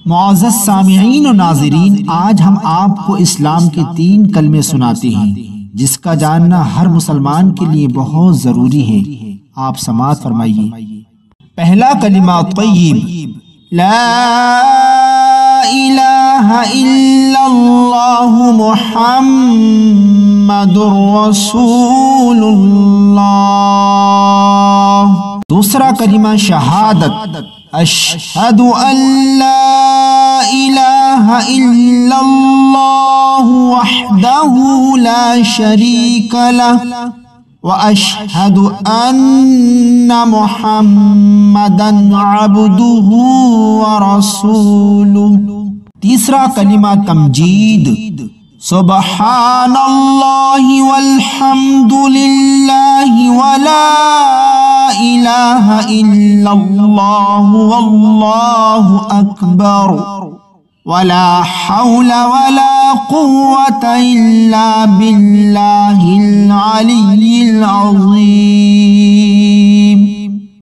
معزز سامعین و ناظرین، آج ہم آپ کو اسلام کے 3 کلمے سناتے ہیں جس کا جاننا ہر مسلمان کے لیے بہت ضروری ہے۔ آپ سماعت فرمائیے۔ پہلا کلمہ طیب، لا الہ الا اللہ محمد رسول اللہ۔ دوسرا کلمہ شہادت، اشہد ان لا الہ الا اللہ وحدہ لا شریک لہ واشہد ان محمدا عبدہ ورسولہ۔ تیسرا کلمہ تمجید، سبحان اللہ والحمد للہ ولا الہ الا اللہ واللہ اکبر ولا حول ولا قوة الا باللہ العلی العظیم۔